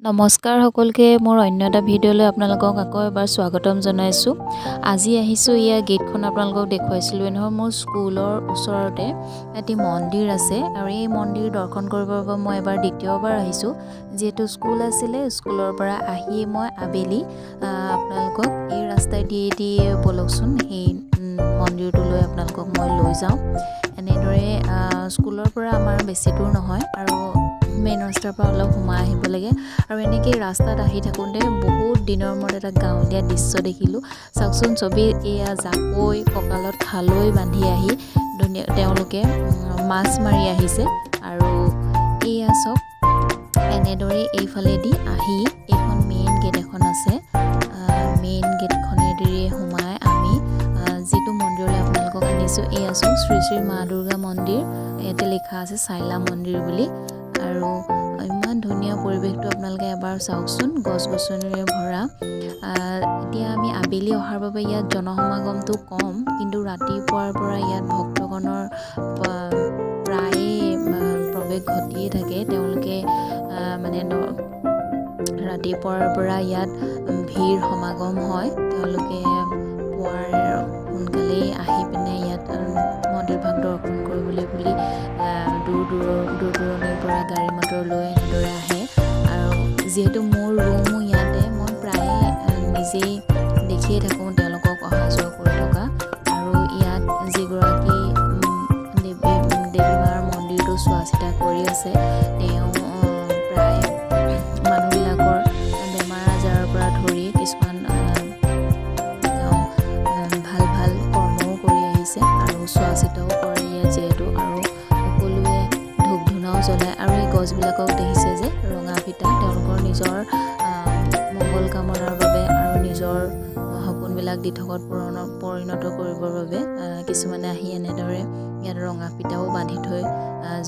নমস্কাৰ সকলকে মোৰ অন্য এটা ভিডিঅ'লৈ আপোনালোকক আকৌ এবাৰ স্বাগতম জনাইছোঁ। আজি আহিছোঁ ইয়াৰ গেটখন আপোনালোকক দেখুৱাইছিলোঁ নহয়। মোৰ স্কুলৰ ওচৰতে এটি মন্দিৰ আছে আৰু এই মন্দিৰ দৰ্শন কৰিবৰ বাবে মই এবাৰ দ্বিতীয়বাৰ আহিছোঁ। যিহেতু স্কুল আছিলে, স্কুলৰ পৰা আহি মই আবেলি আপোনালোকক এই ৰাস্তাইদি বলকচোন সেই মন্দিৰটোলৈ আপোনালোকক মই লৈ যাওঁ। এনেদৰে স্কুলৰ পৰা আমাৰ বেছি দূৰ নহয় আৰু মেইন ৰাস্তাৰ পৰা অলপ সোমাই আহিব লাগে আৰু এনেকৈ ৰাস্তাত আহি থাকোঁতে বহুত দিনৰ মূৰত এটা গাঁৱলীয়া দৃশ্য দেখিলোঁ। চাওকচোন, ছবি এয়া জাকৈ কঁকালত খালৈ বান্ধি আহি তেওঁলোকে মাছ মাৰি আহিছে আৰু এয়া চাওক, এনেদৰে এইফালেদি আহি এইখন মেইন গেট এখন আছে। মেইন গেটখনেদি সোমাই আমি যিটো মন্দিৰলৈ আপোনালোকক আনিছোঁ, এয়া চাওক শ্ৰী শ্ৰী মা দুৰ্গা মন্দিৰ। ইয়াতে লিখা আছে চাইলা মন্দিৰ বুলি আৰু ইমান ধুনীয়া পৰিৱেশটো আপোনালোকে এবাৰ চাওকচোন, গছ গছনিৰে ভৰা। এতিয়া আমি আবেলি অহাৰ বাবে ইয়াত জনসমাগমটো কম, কিন্তু ৰাতিপুৱাৰ পৰা ইয়াত ভক্তগণৰ প্ৰায়ে প্ৰৱেশ ঘটিয়ে থাকে। তেওঁলোকে মানে ৰাতিপুৱাৰ পৰা ইয়াত ভিৰ সমাগম হয়। তেওঁলোকে পুৱাৰ সোনকালেই আহি পিনে ইয়াত মন্দিৰভাগ দৰ্শন কৰিবলৈ বুলি দূৰ দূৰণিৰ পৰা গাড়ী মটৰ লৈ এনেদৰে আহে। আৰু যিহেতু মোৰ ৰুমো ইয়াতে, মই প্ৰায়ে নিজেই দেখিয়ে থাকোঁ তেওঁলোকক অহা যোৱা কৰি থকা। আৰু ইয়াত যিগৰাকী দেৱী মাৰ মন্দিৰটো চোৱা চিতা কৰি আছে, তেওঁ প্ৰায় মানুহবিলাকৰ বেমাৰ আজাৰৰ পৰা ধৰি কিছুমান ভাল ভাল কৰ্মও কৰি আহিছে আৰু চোৱা চিতাও কৰে ইয়াত যিহেতু। আৰু সকলোৱে ধূপ ধূনাও জ্বলায় আৰু এই গছবিলাকক দেখিছে যে ৰঙা ফিটা, তেওঁলোকৰ নিজৰ মংগল কামনাৰ বাবে আৰু নিজৰ সপোনবিলাক দিঠকত পৰিণত কৰিবৰ বাবে কিছুমানে আহি এনেদৰে ইয়াত ৰঙা ফিটাও বান্ধি থৈ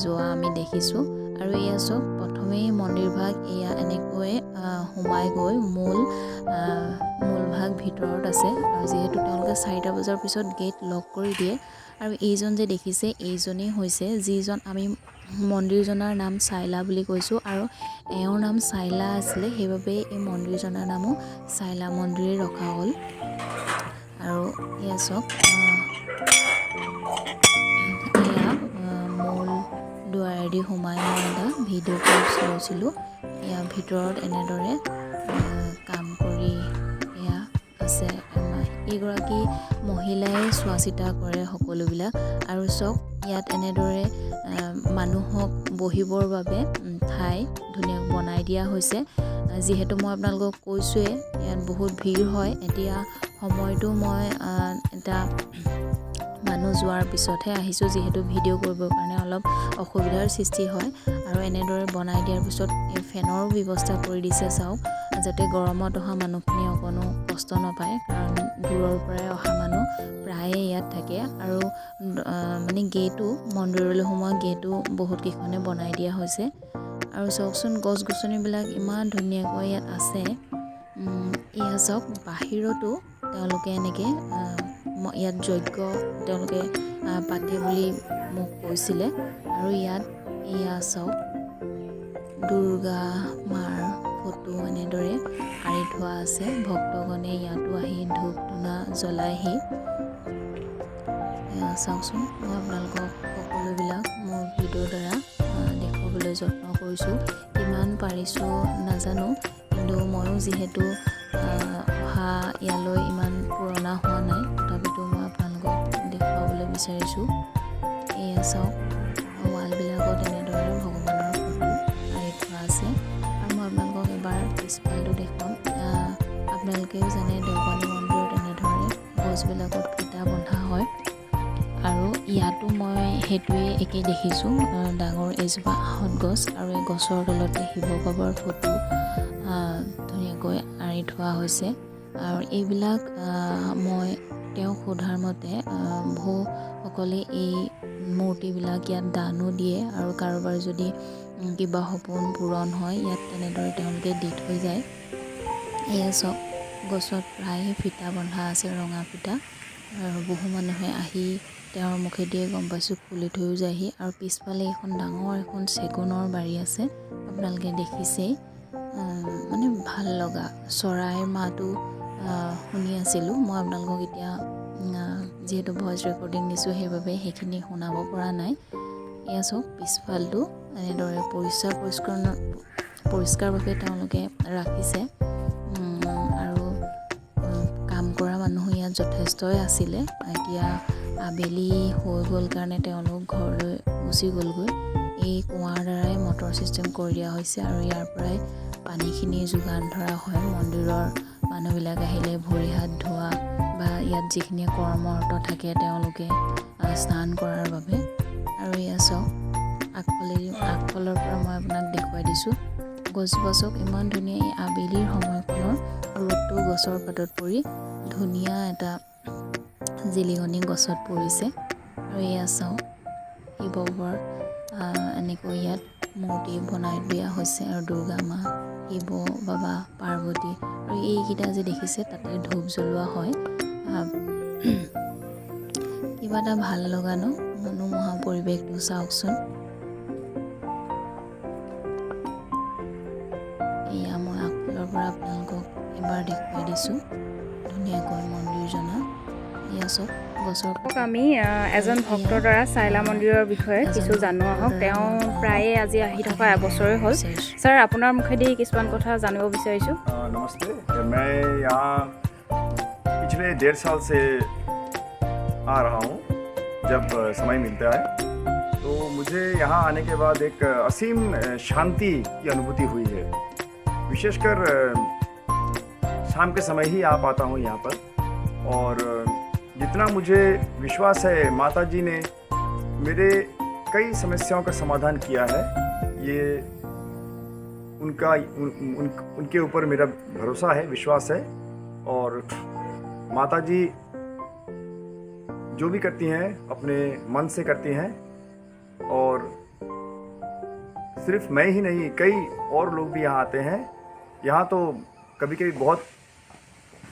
যোৱা আমি দেখিছোঁ। আৰু এয়া চাওক, প্ৰথমেই মন্দিৰভাগ এয়া এনেকৈ সোমাই গৈ মূল ভাগ ভিতৰত আছে। আৰু যিহেতু তেওঁলোকে 4টা বজাৰ পিছত গেট লক কৰি দিয়ে আৰু এইজন যে দেখিছে, এইজনেই হৈছে যিজন আমি মন্দিৰজনাৰ নাম চাইলা বুলি কৈছোঁ আৰু এওঁৰ নাম চাইলা আছিলে, সেইবাবে এই মন্দিৰজনাৰ নামো চাইলা মন্দিৰেই ৰখা হ'ল। আৰু এয়া চাওক, এয়া মূল দুৱাৰেদি সোমাই মই এটা ভিডিঅ' ক্লিপছ লৈছিলোঁ। এয়া ভিতৰত এনেদৰে কাম কৰি এয়া আছে। এইগৰাকী মহিলাই চোৱা চিতা কৰে সকলোবিলাক। আৰু চাওক, ইয়াত এনেদৰে মানুহক বহিবৰ বাবে ঠাই ধুনীয়াকৈ বনাই দিয়া হৈছে। যিহেতু মই আপোনালোকক কৈছোঁৱেই ইয়াত বহুত ভিৰ হয়। এতিয়া সময়টো মই এটা মানুহ যোৱাৰ পিছতহে আহিছোঁ, যিহেতু ভিডিঅ' কৰিবৰ কাৰণে অলপ অসুবিধাৰ সৃষ্টি হয়। আৰু এনেদৰে বনাই দিয়াৰ পিছত এই ফেনৰো ব্যৱস্থা কৰি দিছে চাওক, যাতে গৰমত অহা মানুহখিনি অকণো কষ্ট নাপায়, কাৰণ দূৰৰ পৰাই অহা মানুহ প্ৰায়ে ইয়াত থাকে। আৰু মানে গেটো, মন্দিৰলৈ সোমোৱা গেটো বহুত কেইখনে বনাই দিয়া হৈছে। আৰু চাওকচোন, গছ গছনিবিলাক ইমান ধুনীয়াকৈ ইয়াত আছে। এয়া চাওক, বাহিৰতো তেওঁলোকে এনেকৈ ইয়াত যজ্ঞ তেওঁলোকে পাতে বুলি মোক কৈছিলে। আৰু ইয়াত এয়া চাওক, দুৰ্গা মাৰ ফটো এনেদৰে আঁৰি থোৱা আছে। ভক্তগণে ইয়াতো আহি ধূপ ধূনা জ্বলাইহি। চাওকচোন, মই আপোনালোকক সকলোবিলাক মোৰ ভিডিঅ'ৰ দ্বাৰা দেখুৱাবলৈ যত্ন কৰিছোঁ। কিমান পাৰিছোঁ নাজানো, কিন্তু ময়ো যিহেতু অহা ইয়ালৈ ইমান পুৰণা হোৱা নাই, তথাপিতো মই আপোনালোকক দেখুৱাবলৈ বিচাৰিছোঁ। এয়া চাওক, ৱালবিলাকত এনেদৰে ভগৱানৰ ফটো আঁৰি থোৱা আছে। আৰু মই আপোনালোকক এবাৰ পিছফালটো দেখুৱাম। আপোনালোকেও জানে, দেওপানী মন্দিৰত এনেদৰে গছবিলাকত ফিটা বন্ধা হয়। আৰু ইয়াতো মই সেইটোৱে একেই দেখিছোঁ, ডাঙৰ এজোপা আহঁত গছ আৰু এই গছৰ তলতে শিৱ বাবাৰ ফটো ধুনীয়াকৈ আঁৰি থোৱা হৈছে। আৰু এইবিলাক মই তেওঁক সোধাৰ মতে বহুসকলে এই মূৰ্তিবিলাক ইয়াত দানো দিয়ে, আৰু কাৰোবাৰ যদি কিবা সপোন পূৰণ হয় ইয়াত তেনেদৰে তেওঁলোকে দি থৈ যায়। এয়া চাওক, গছত প্ৰায় ফিটা বন্ধা আছে, ৰঙা ফিটা। আৰু বহু মানুহে আহি তেওঁৰ মুখেদিয়ে গম পাইছোঁ খুলি থৈও যায়হি। আৰু পিছফালে এখন ডাঙৰ এখন চেগুনৰ বাৰী আছে, আপোনালোকে দেখিছেই। মানে ভাল লগা চৰাইৰ মাতো শুনি আছিলোঁ। মই আপোনালোকক এতিয়া যিহেতু ভইচ ৰেকৰ্ডিং দিছোঁ সেইবাবে সেইখিনি শুনাব পৰা নাই। এয়া চাওক পিছফালটো এনেদৰে পৰিষ্কাৰভাৱে তেওঁলোকে ৰাখিছে আৰু কাম কৰা মানুহ ইয়াত যথেষ্টই আছিলে। এতিয়া আবেলি হৈ গ'ল কাৰণে তেওঁলোক ঘৰলৈ গুচি গ'লগৈ। এই কুঁৱাৰ দ্বাৰাই মটৰ ছিষ্টেম কৰি দিয়া হৈছে আৰু ইয়াৰ পৰাই পানীখিনি যোগান ধৰা হয় মন্দিৰৰ মানুহবিলাক আহিলে ভৰি হাত ধোৱা বা ইয়াত যিখিনি কৰ্মৰত থাকে তেওঁলোকে স্নান কৰাৰ বাবে। আৰু এয়া চাওক আগফালৰ পৰা মই আপোনাক দেখুৱাই দিছোঁ গছজোপা চাওক ইমান ধুনীয়া। এই আবেলিৰ সময়খনৰ ৰ'দটো গছৰ পাতত পৰি ধুনীয়া এটা জিলিঙনি গছত পৰিছে। আৰু এয়া চাওক শিৱ বাবাৰ এনেকৈ ইয়াত মূৰ্তি বনাই দিয়া হৈছে আৰু দুৰ্গা মা, শিৱ বাবা, পাৰ্বতী আৰু এইকেইটা যে দেখিছে তাতে ধূপ জ্বলোৱা হয়। কিবা এটা ভাল লগা ন মনোমোহা পৰিৱেশটো চাওকচোন। এয়া মই আগফালৰ পৰা আপোনালোকক এবাৰ দেখুৱাই দিছোঁ ধুনীয়াকৈ মন্দিৰ জনা। এয়া চব গছৰ আমি এজন ভক্তৰ দ্বাৰা চাইলা মন্দিৰৰ বিষয়ে কিছু জানো আহক। তেওঁ প্ৰায়ে আজি আহি থকা এবছৰে হ'ল। ছাৰ আপোনাৰ মুখেদি কিছুমান কথা জানিব বিচাৰিছোঁ। नमस्ते, मैं यहाँ पिछले 1.5 साल से आ रहा हूँ जब समय मिलता है। तो मुझे यहाँ आने के बाद एक असीम शांति की अनुभूति हुई है। विशेषकर शाम के समय ही आ पाता हूँ यहाँ पर और जितना मुझे विश्वास है माता जी ने मेरे कई समस्याओं का समाधान किया है। ये उनके ऊपर मेरा भरोसा है, विश्वास है। और माता जी जो भी करती हैं अपने मन से करती हैं और सिर्फ मैं ही नहीं कई और लोग भी यहाँ आते हैं। यहाँ तो कभी कभी बहुत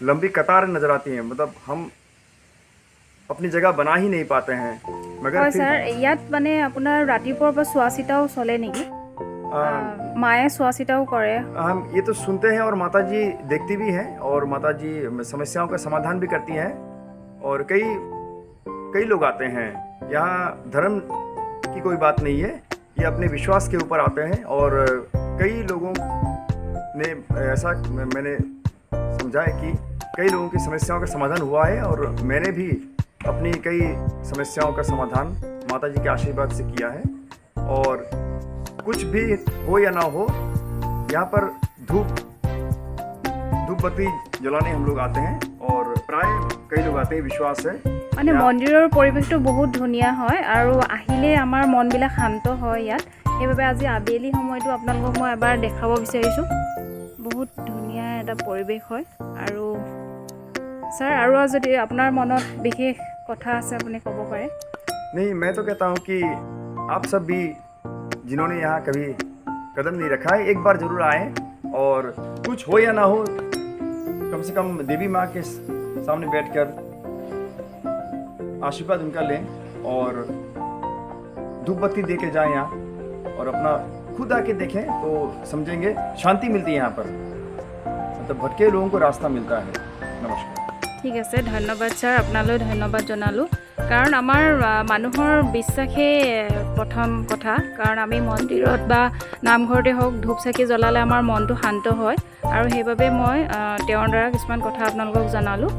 लंबी कतार नज़र आती हैं, मतलब हम अपनी जगह बना ही नहीं पाते हैं। मगर ছাৰ ইয়াত মানে আপোনাৰ ৰাতিপুৱাৰ পৰা চোৱা চিতাও চলে নেকি? माए चोआ चिताओ करे। हम ये तो सुनते हैं और माता जी देखती भी हैं और माता जी समस्याओं का समाधान भी करती हैं। और कई लोग आते हैं यहाँ, धर्म की कोई बात नहीं है, ये अपने विश्वास के ऊपर आते हैं। और कई लोगों ने ऐसा मैंने समझा है कि कई लोगों की समस्याओं का समाधान हुआ है और मैंने भी अपनी कई समस्याओं का समाधान माता जी के आशीर्वाद से किया है। और कुछ भी हो या ना हो यहाँ पर धूप बत्ती जलाने हम लोग आते हैं और प्राय कई लोग आते हैं, विश्वास है। মানে মন্দিৰৰ পৰিৱেশটো বহুত ধুনীয়া হয় আৰু আহিলে আমাৰ মনবিলাক শান্ত হয় ইয়াত। সেইবাবে আজি আবেলি সময়টো আপোনালোকক মই এবাৰ দেখাব বিচাৰিছোঁ। বহুত ধুনীয়া এটা পৰিৱেশ হয়। আৰু ছাৰ আৰু যদি আপোনাৰ মনত বিশেষ কথা আছে আপুনি ক'ব পাৰে। नहीं, मैं तो कहता हूँ कि आप सब भी जिन्होंने यहाँ कभी कदम नहीं रखा है एक बार ज़रूर आएँ और कुछ हो या ना हो कम से कम देवी माँ के सामने बैठकर आशीर्वाद उनका लें और धूप बत्ती दे के जाएँ यहाँ और अपना खुद आके देखें तो समझेंगे शांति मिलती है यहाँ पर, मतलब भटके लोगों को रास्ता मिलता है। नमस्कार। ঠিক আছে, ধন্যবাদ ছাৰ, আপোনালৈ ধন্যবাদ জনালোঁ। কাৰণ আমাৰ মানুহৰ বিশ্বাসেই প্ৰথম কথা। কাৰণ আমি মন্দিৰত বা নামঘৰতে হওক ধূপ চাকি জ্বলালে আমাৰ মনটো শান্ত হয় আৰু সেইবাবে মই তেওঁৰ দ্বাৰা কিছুমান কথা আপোনালোকক জনালোঁ।